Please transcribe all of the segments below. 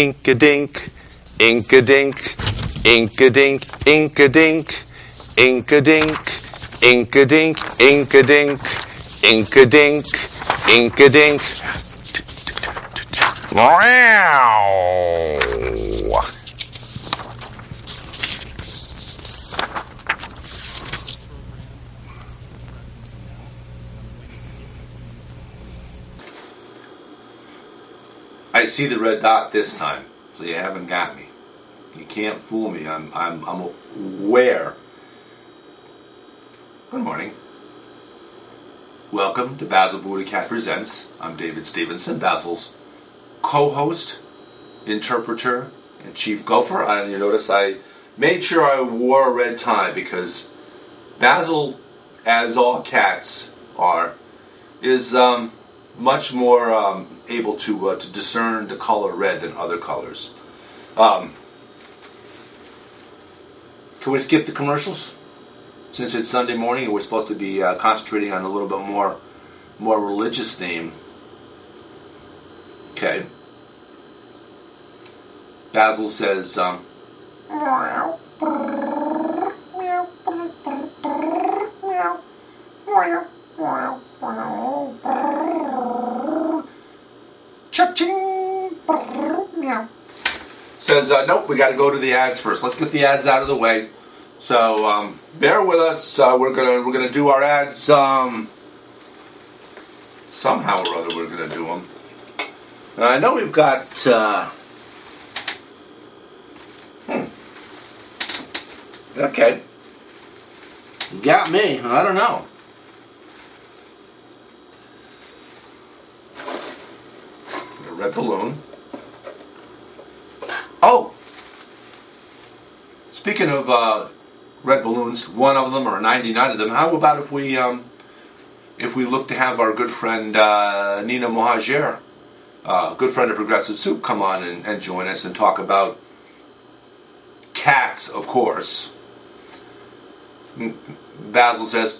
ink-a-dink, ink-a-dink, ink-a-dink, ink-a-dink, ink-a-dink, ink-a-dink, ink-a-dink, ink-a-dink, ink-a-dink. Wow! I see the red dot this time, so you haven't got me. You can't fool me. I'm aware. Good morning. Welcome to Basil BuddhaCat Presents. I'm David Stevenson, Basil's co-host, interpreter, and chief gopher. And you notice I made sure I wore a red tie because Basil, as all cats are, is much more able to discern the color red than other colors. Can we skip the commercials? Since it's Sunday morning and we're supposed to be concentrating on a little bit more religious theme. Okay. Basil says, cha-ching, meow. Says, nope, we got to go to the ads first. Let's get the ads out of the way. So bear with us. We're gonna do our ads. Somehow or other, we're gonna do them. I know we've got. Okay. You got me. I don't know. A red balloon. Oh! Speaking of red balloons, one of them or 99 of them, how about if we look to have our good friend Nina Mohajer, good friend of Progressive Soup, come on and join us and talk about cats, of course. Basil says,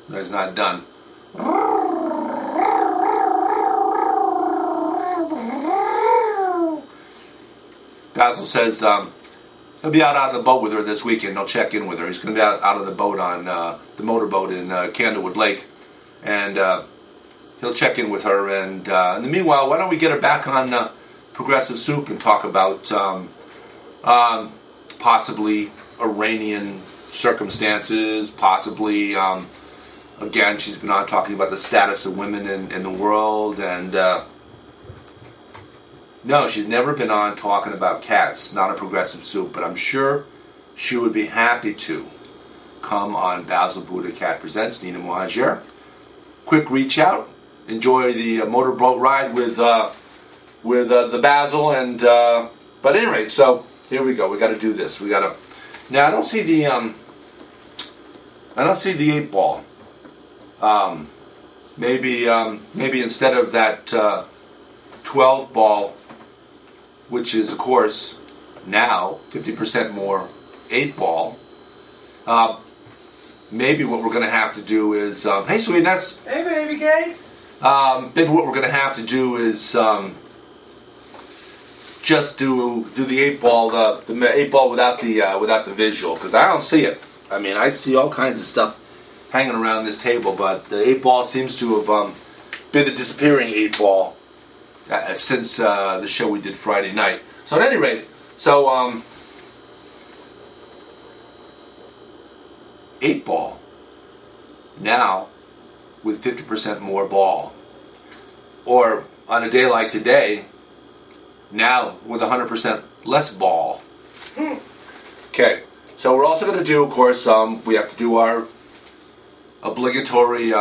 that's not done. Basil says he'll be out on the boat with her this weekend. He'll check in with her. He's going to be out on the boat on the motorboat in Candlewood Lake, and he'll check in with her. And in the meanwhile, why don't we get her back on Progressive Soup and talk about possibly Iranian circumstances, possibly, again, she's been on talking about the status of women in the world, and no, she's never been on talking about cats, not a Progressive Soup, but I'm sure she would be happy to come on Basil BuddhaCat Presents, Nina Mohajer. Quick reach out, enjoy the motorboat ride with the Basil, and but at any rate, so here we go. We got to do this. We got to. Now I don't see the 8 ball. Maybe instead of that 12 ball, which is of course now 50% more 8 ball. Maybe what we're going to have to do is, hey sweetness. Hey baby Kate. Maybe what we're going to have to do is just do the 8 ball, the 8 ball without the visual, because I don't see it. I mean, I see all kinds of stuff hanging around this table, but the 8 ball seems to have been the disappearing 8 ball since the show we did Friday night. So at any rate, 8 ball now with 50% more ball, or on a day like today, now with 100% less ball. Okay, so we're also going to do, of course, we have to do our obligatory.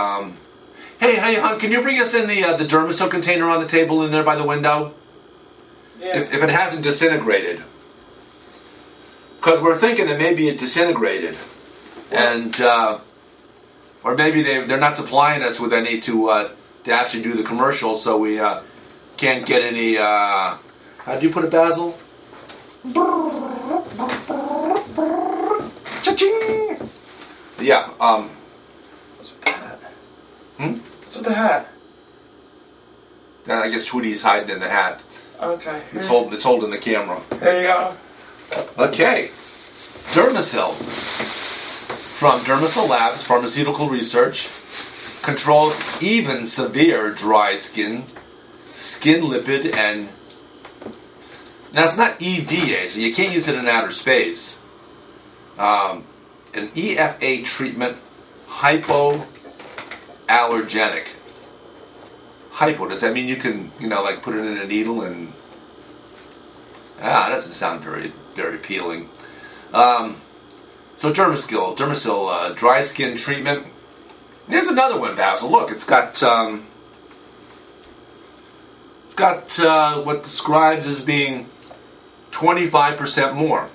Hey, hon, can you bring us in the Dermasil container on the table in there by the window? Yeah. If it hasn't disintegrated, because we're thinking that maybe it disintegrated, and or maybe they're not supplying us with any to actually do the commercial, so we can't get any. How do you put it, Basil? Cha-ching! Yeah. What's with the hat? Hmm? What's with the hat? Then I guess Tweety's hiding in the hat. Okay. It's holding the camera. There you go. Okay. Dermasil. From Dermasil Labs, Pharmaceutical Research. Controls even severe dry skin, skin lipid, and... Now, it's not EVA, so you can't use it in outer space. An EFA treatment, hypoallergenic. Hypo, does that mean you can, like put it in a needle and... that doesn't sound very, very appealing. So Dermasil, dry skin treatment. Here's another one, Basil. Look, it's got what describes as being 25% more.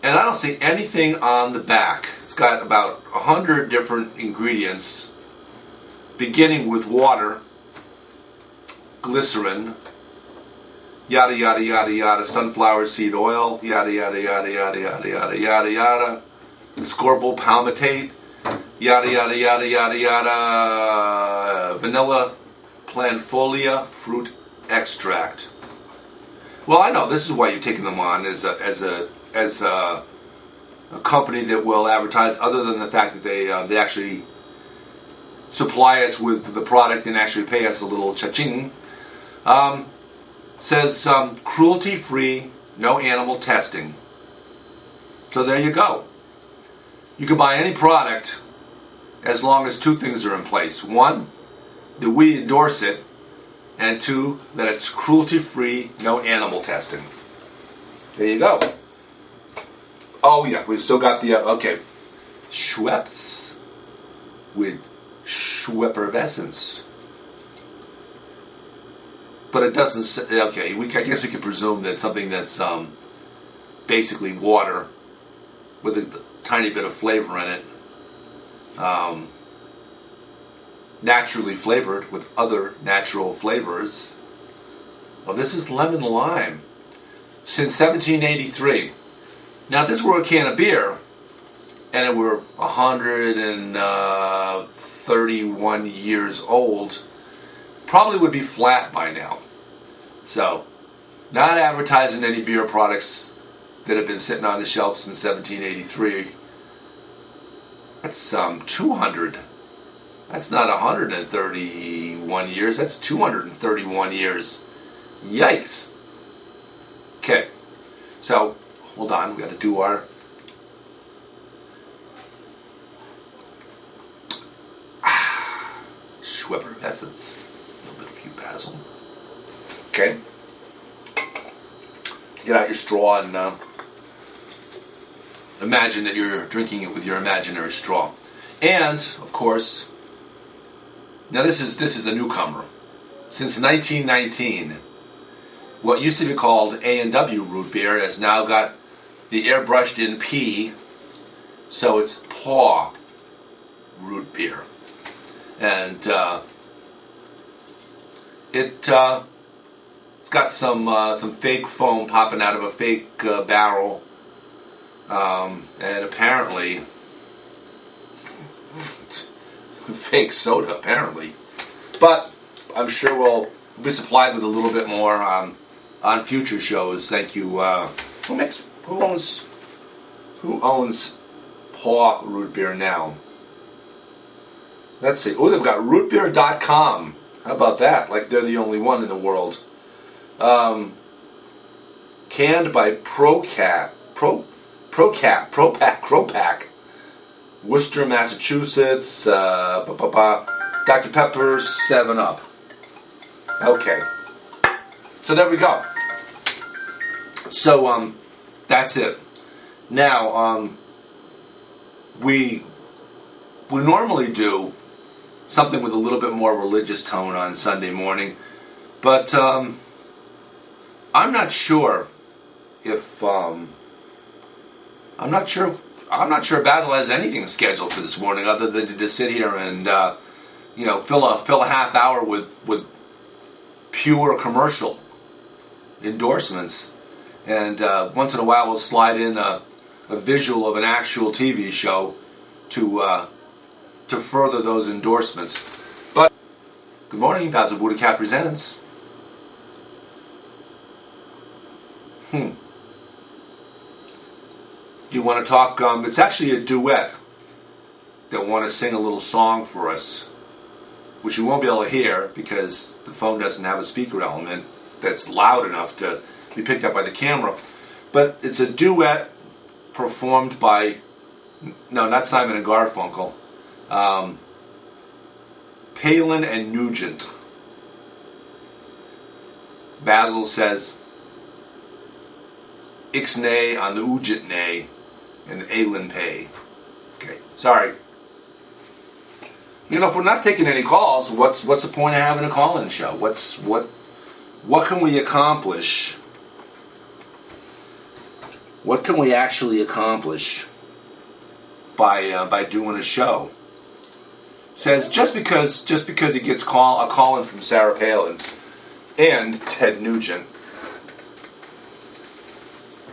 And I don't see anything on the back. It's got about 100 different ingredients, beginning with water, glycerin, yada yada yada yada, sunflower seed oil, yada yada yada yada yada yada yada yada, ascorbyl palmitate, yada yada yada yada yada, vanilla planfolia fruit extract. Well, I know this is why you've taken them on as a company that will advertise, other than the fact that they actually supply us with the product and actually pay us a little cha-ching. Says cruelty-free, no animal testing. So there you go. You can buy any product as long as two things are in place. One, that we endorse it, and two, that it's cruelty-free, no animal testing. There you go. Oh yeah, we've still got the, okay. Schweppes with Schweppervescence. But it doesn't say, okay, I guess we can presume that something that's basically water with a tiny bit of flavor in it, naturally flavored with other natural flavors. Well, this is lemon lime. Since 1783. Now, if this were a can of beer, and it were 131 years old, probably would be flat by now. So, not advertising any beer products that have been sitting on the shelf since 1783. That's 200. That's not 131 years. That's 231 years. Yikes. Okay. So, hold on. We got to do our... Schweppervescence. A little bit of you, Basil. Okay. Get out your straw and imagine that you're drinking it with your imaginary straw. And, of course, now this is a newcomer. Since 1919, what used to be called A&W root beer has now got the airbrushed in P, so it's paw root beer. And it's got some fake foam popping out of a fake barrel, and apparently fake soda, apparently. But I'm sure we'll be supplied with a little bit more on future shows. Thank you. Who owns paw root beer now? Let's see. Oh, they've got rootbeer.com. How about that? Like they're the only one in the world. Canned by Propack, Worcester, Massachusetts. Dr. Pepper, 7-Up. Okay. So there we go. So that's it. Now we normally do something with a little bit more religious tone on Sunday morning, but I'm not sure if I'm not sure Basil has anything scheduled for this morning other than to just sit here and fill a half hour with pure commercial endorsements, and once in a while we'll slide in a visual of an actual TV show to further those endorsements. But good morning, Basil BuddhaCat presents. Do you want to talk? It's actually a duet that want to sing a little song for us, which you won't be able to hear because the phone doesn't have a speaker element that's loud enough to be picked up by the camera. But it's a duet performed by, no, not Simon and Garfunkel, Palin and Nugent. Basil says, Ixnay on the Ujitnay and the Alin Pay. Okay, sorry. You know, if we're not taking any calls, what's the point of having a call-in show? What can we accomplish? What can we actually accomplish by doing a show? Says just because he gets a call-in from Sarah Palin and Ted Nugent.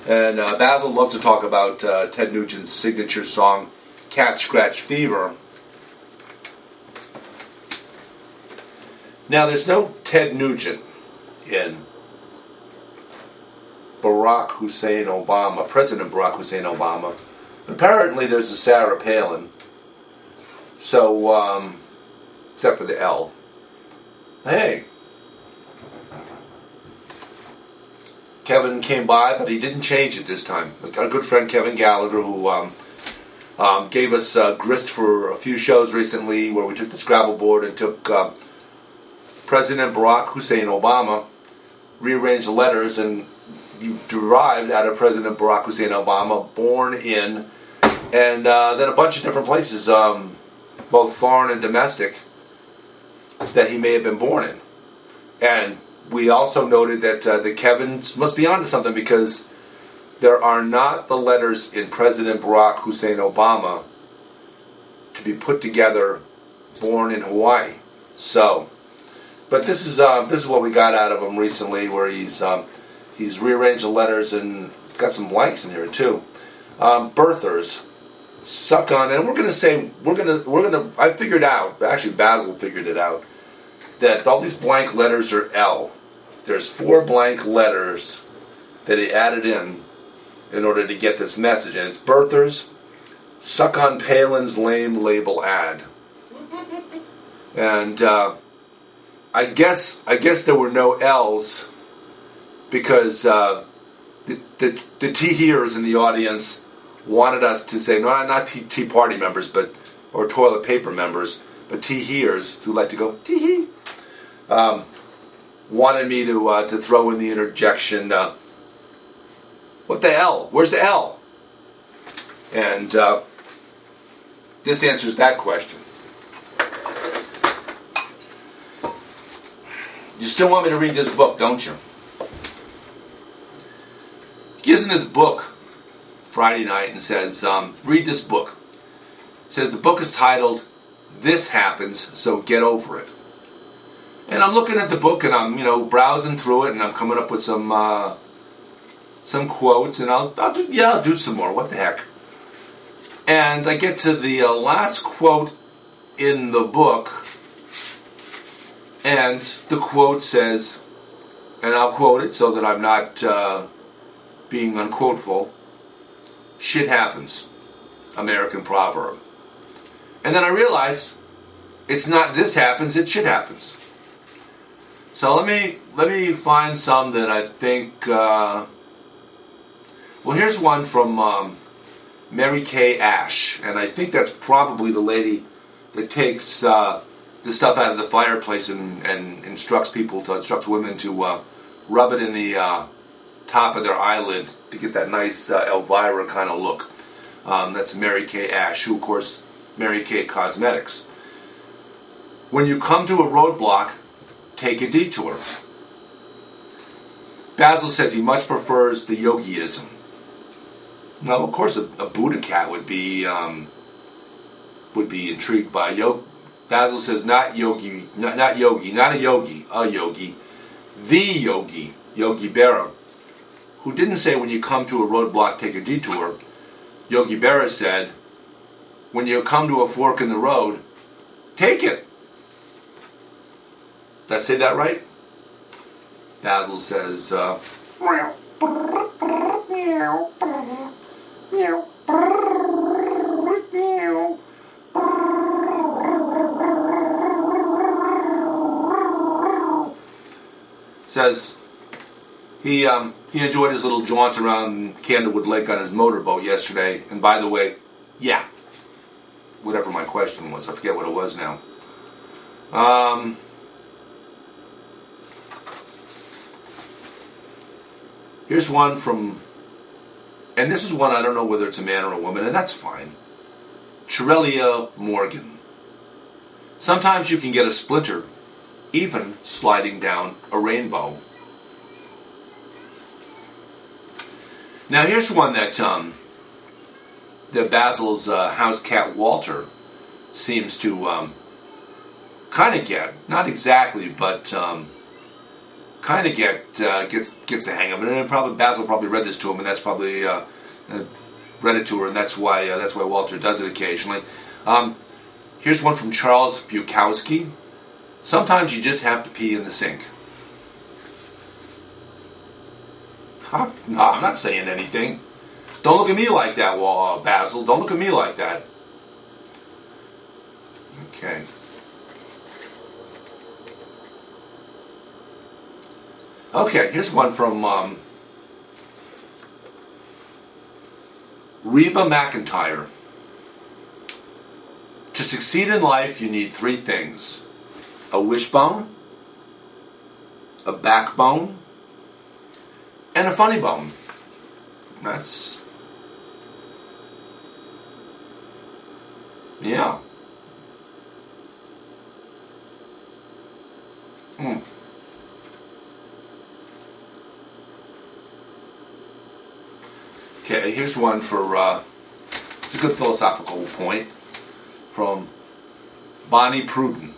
And Basil loves to talk about Ted Nugent's signature song, Cat Scratch Fever. Now, there's no Ted Nugent in Barack Hussein Obama, President Barack Hussein Obama. Apparently, there's a Sarah Palin. So, except for the L. Hey. Kevin came by, but he didn't change it this time. Our good friend Kevin Gallagher, who gave us grist for a few shows recently, where we took the Scrabble board and took President Barack Hussein Obama, rearranged the letters, and you derived out of President Barack Hussein Obama, born in, and then a bunch of different places, both foreign and domestic, that he may have been born in. And we also noted that the Kevins must be onto something, because there are not the letters in President Barack Hussein Obama to be put together, born in Hawaii. So, but this is what we got out of him recently, where he's rearranged the letters and got some blanks in here too. Birthers, suck on, and we're gonna. I figured out. Actually, Basil figured it out, that all these blank letters are L. There's 4 blank letters that he added in order to get this message, and it's birthers, suck on Palin's lame label ad. And I guess there were no L's because the T-hearers in the audience wanted us to say, no, not Tea Party members, or toilet paper members, but T-hearers who like to go tee-hee. Wanted me to throw in the interjection, what the L? Where's the L? And this answers that question. You still want me to read this book, don't you? He gives me this book Friday night and says, read this book. Says the book is titled, This Happens, So Get Over It. And I'm looking at the book and I'm, browsing through it and I'm coming up with some quotes, and I'll do some more. What the heck? And I get to the last quote in the book, and the quote says, and I'll quote it so that I'm not being unquoteful, shit happens, American proverb. And then I realize it's not this happens, it's shit happens. So let me find some that I think. Well, here's one from Mary Kay Ash, and I think that's probably the lady that takes the stuff out of the fireplace and instructs women to rub it in the top of their eyelid to get that nice Elvira kind of look. That's Mary Kay Ash, who, of course, Mary Kay Cosmetics. When you come to a roadblock, take a detour. Basil says he much prefers the yogiism. Well, of course, a BuddhaCat would be intrigued by yoga. Basil says not yogi, not yogi, not a yogi, the yogi, Yogi Berra, who didn't say when you come to a roadblock, take a detour. Yogi Berra said, when you come to a fork in the road, take it. Did I say that right? Basil says, says he enjoyed his little jaunt around Candlewood Lake on his motorboat yesterday. And by the way, yeah, whatever my question was, I forget what it was now. Here's one from, and this is one I don't know whether it's a man or a woman, and that's fine. Chirelia Morgan. Sometimes you can get a splinter, even sliding down a rainbow. Now here's one that Basil's house cat Walter seems to kind of get, not exactly, but kind of gets the hang of it. And Basil probably read this to him, and that's probably read it to her, and that's why Walter does it occasionally. Here's one from Charles Bukowski. Sometimes you just have to pee in the sink. No, I'm not saying anything. Don't look at me like that, Basil. Don't look at me like that. Okay. Okay, here's one from Reba McIntyre. To succeed in life, you need 3 things. A wishbone, a backbone, and a funny bone. That's... yeah. Okay, here's one for, it's a good philosophical point, from Bonnie Pruden.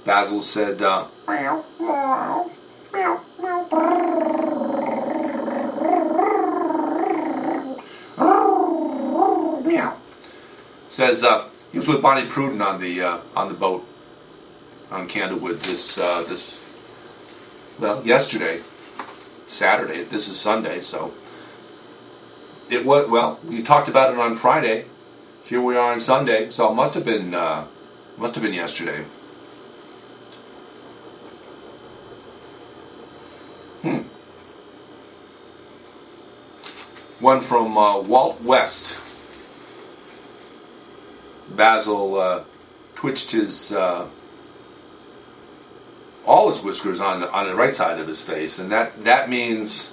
Basil said, says he was with Bonnie Pruden on the boat on Candlewood this yesterday, Saturday. This is Sunday, so it was, well, we talked about it on Friday. Here we are on Sunday, so it must have been yesterday. One from Walt West. Basil twitched his all his whiskers on the right side of his face, and that means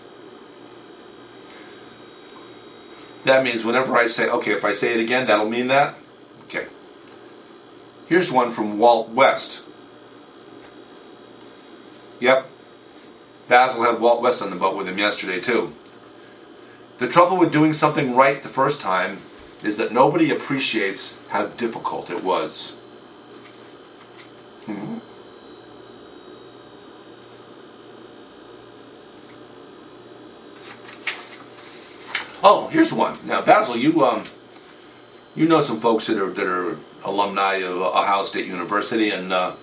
whenever I say, okay, if I say it again, that'll mean that. Okay. Here's one from Walt West. Yep. Basil had Walt West on the boat with him yesterday too. The trouble with doing something right the first time is that nobody appreciates how difficult it was. Oh, here's one. Now, Basil, you know some folks that are alumni of Ohio State University and are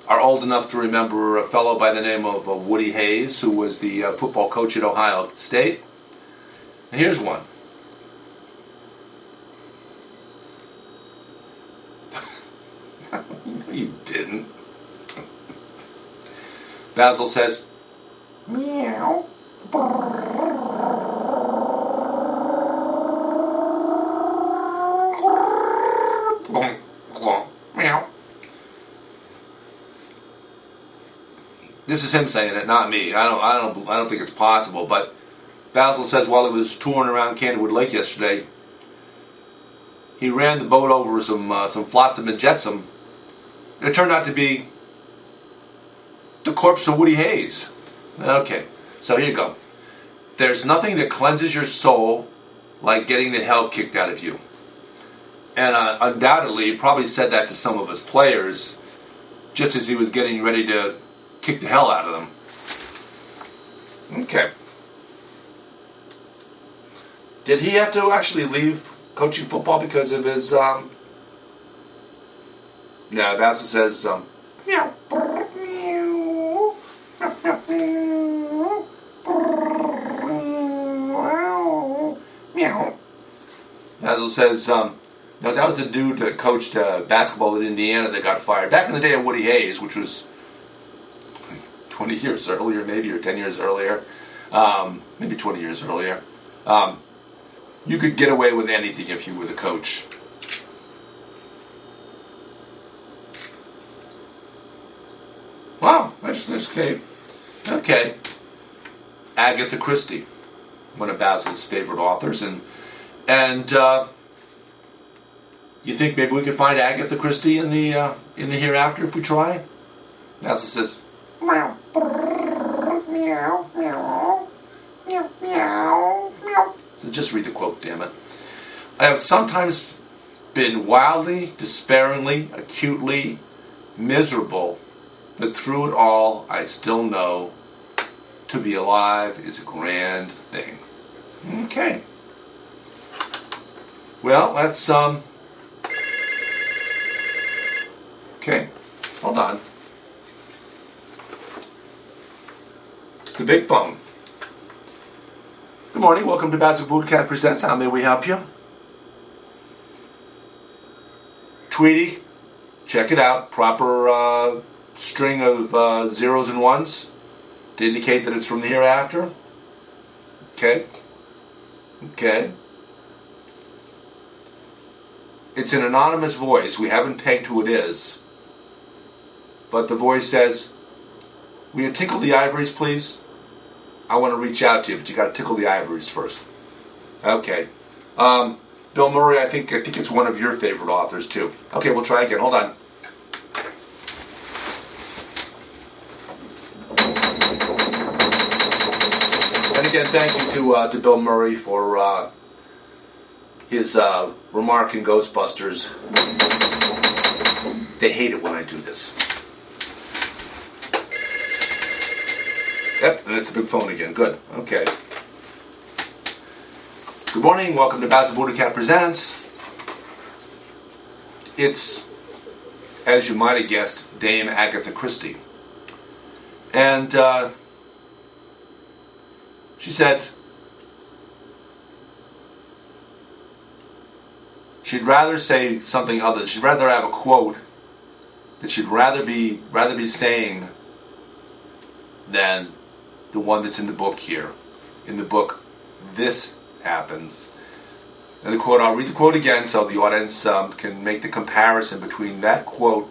old enough to remember a fellow by the name of Woody Hayes, who was the football coach at Ohio State. And here's one. No, you didn't. Basil says, meow. Meow. This is him saying it, not me. I don't think it's possible. But Basil says while he was touring around Candlewood Lake yesterday, he ran the boat over some flotsam and jetsam. It turned out to be the corpse of Woody Hayes. Okay, so here you go. There's nothing that cleanses your soul like getting the hell kicked out of you. And undoubtedly, he probably said that to some of his players just as he was getting ready to kick the hell out of them. Okay. Did he have to actually leave coaching football because of his, No, Basil says, meow. Meow. Basil says, no, that was the dude that coached basketball at Indiana that got fired. Back in the day of Woody Hayes, which was 20 years earlier, maybe, or 10 years earlier. Maybe 20 years earlier. You could get away with anything if you were the coach. Wow, that's okay. Okay. Agatha Christie, one of Basil's favorite authors, and you think maybe we could find Agatha Christie in the hereafter if we try? Basil says, meow, meow, meow, meow, meow, meow. So just read the quote, damn it. I have sometimes been wildly, despairingly, acutely miserable, but through it all, I still know to be alive is a grand thing. Okay. Well, let's, okay, hold on. It's the big phone. Good morning, welcome to Basil BuddhaCat Presents. How may we help you? Tweety, check it out. Proper string of zeros and ones to indicate that it's from the hereafter. Okay. Okay. It's an anonymous voice. We haven't pegged who it is. But the voice says, will you tickle the ivories, please? I want to reach out to you, but you got to tickle the ivories first. Okay. Bill Murray, I think it's one of your favorite authors, too. Okay, we'll try again. Hold on. And again, thank you to Bill Murray for his remark in Ghostbusters. They hate it when I do this. Yep, and it's a big phone again. Good. Okay. Good morning. Welcome to Basil BuddhaCat Presents. It's, as you might have guessed, Dame Agatha Christie. And she said she'd rather say something other. She'd rather have a quote that she'd rather be saying than the one that's in the book here. In the book, this happens. And the quote, I'll read the quote again so the audience can make the comparison between that quote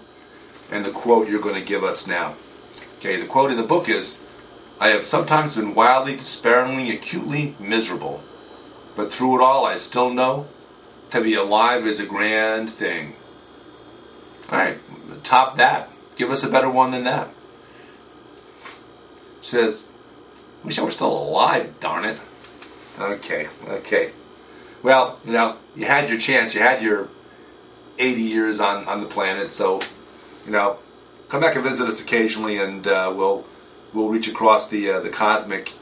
and the quote you're going to give us now. Okay, the quote in the book is, I have sometimes been wildly, despairingly, acutely miserable, but through it all I still know to be alive is a grand thing. Alright, top that. Give us a better one than that. She says, wish I were still alive, darn it. Okay. Well, you had your chance. You had your 80 years on the planet, so, come back and visit us occasionally, and we'll reach across the cosmic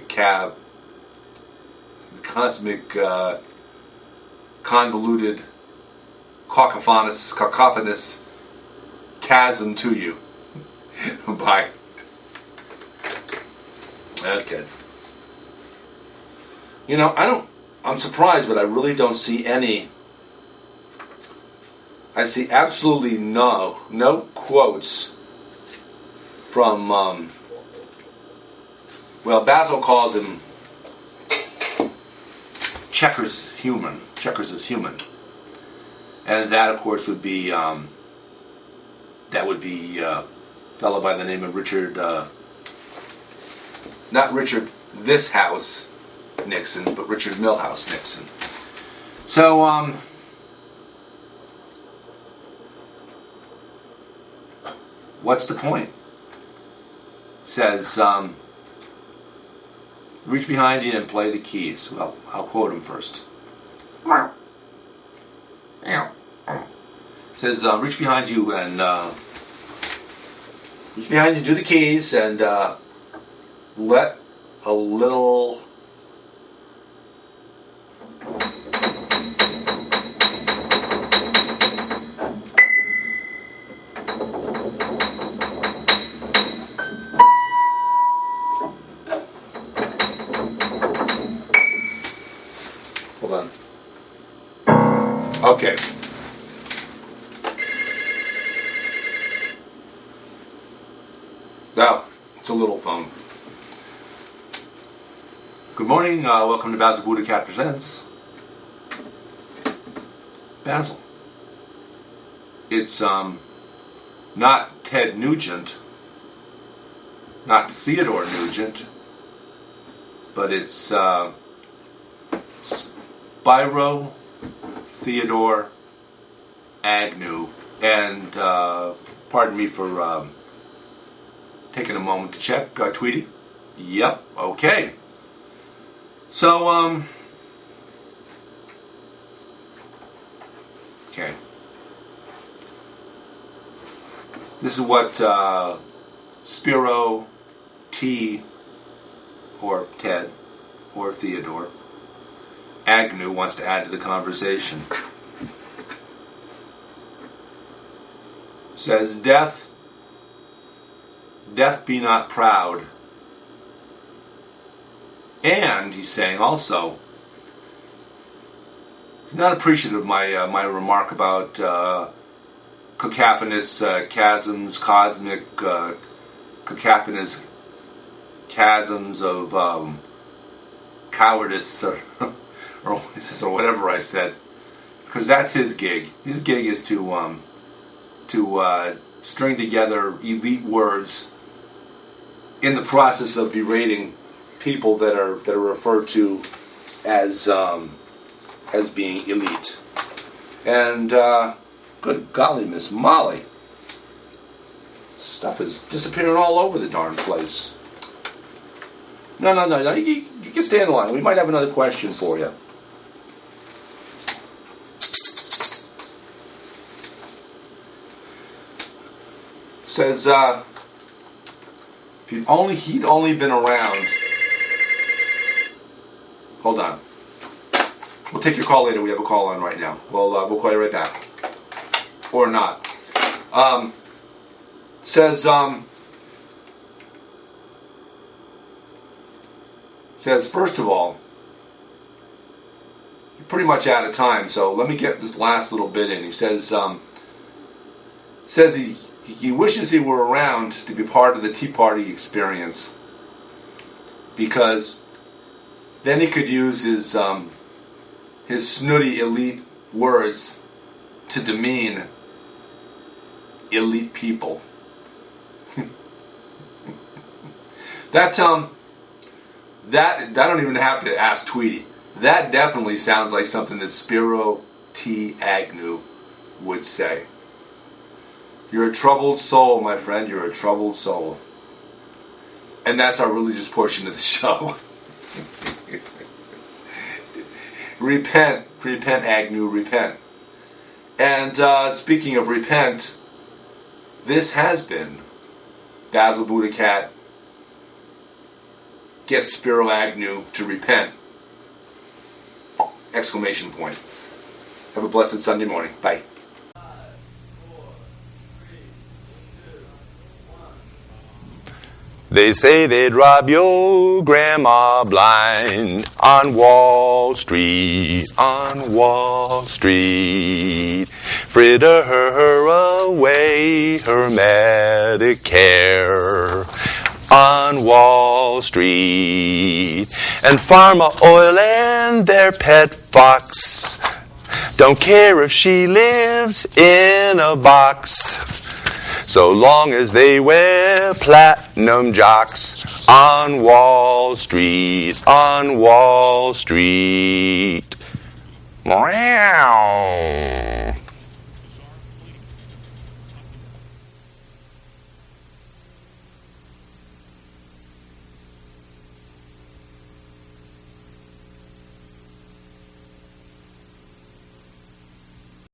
convoluted, cacophonous chasm to you. Bye. Okay. I'm surprised, but I really don't see any. I see absolutely no quotes from, Basil calls him Checkers human. Checkers is human. And that, of course, would be, a fellow by the name of Richard, not Richard this house Nixon, but Richard Milhouse Nixon. So, what's the point? Says, reach behind you and play the keys. Well, I'll quote him first. Says, reach behind you and do the keys and let a little Okay. Now, it's a little phone. Good morning. Welcome to Basil BuddhaCat Presents. Basil. It's not Ted Nugent, not Theodore Nugent, but it's Spiro Theodore Agnew. And pardon me for taking a moment to check. Tweety? Yep, okay. So, okay. This is what Spiro T, or Ted, or Theodore Agnew wants to add to the conversation. Says, death be not proud. And he's saying also, he's not appreciative of my remark about cacophonous chasms, cosmic cacophonous chasms of cowardice, or whatever I said, because that's his gig. His gig is to string together elite words in the process of berating people that are referred to as being elite. And good golly, Miss Molly, stuff is disappearing all over the darn place. No, you can stay on the line. We might have another question for you. Says, if he'd only been around. Hold on. We'll take your call later. We have a call on right now. We'll call you right back. Or not. Says, first of all, you're pretty much out of time, so let me get this last little bit in. He says he wishes he were around to be part of the Tea Party experience, because then he could use his snooty elite words to demean elite people. That I don't even have to ask Tweety. That definitely sounds like something that Spiro T. Agnew would say. You're a troubled soul, my friend. You're a troubled soul. And that's our religious portion of the show. Repent, Agnew, repent. And speaking of repent, this has been Basil BuddhaCat gets Spiro Agnew to repent! Exclamation point. Have a blessed Sunday morning. Bye. They say they'd rob your grandma blind on Wall Street, fritter her away her Medicare on Wall Street. And Pharma Oil and their pet fox don't care if she lives in a box, so long as they wear platinum jocks on Wall Street, Meow.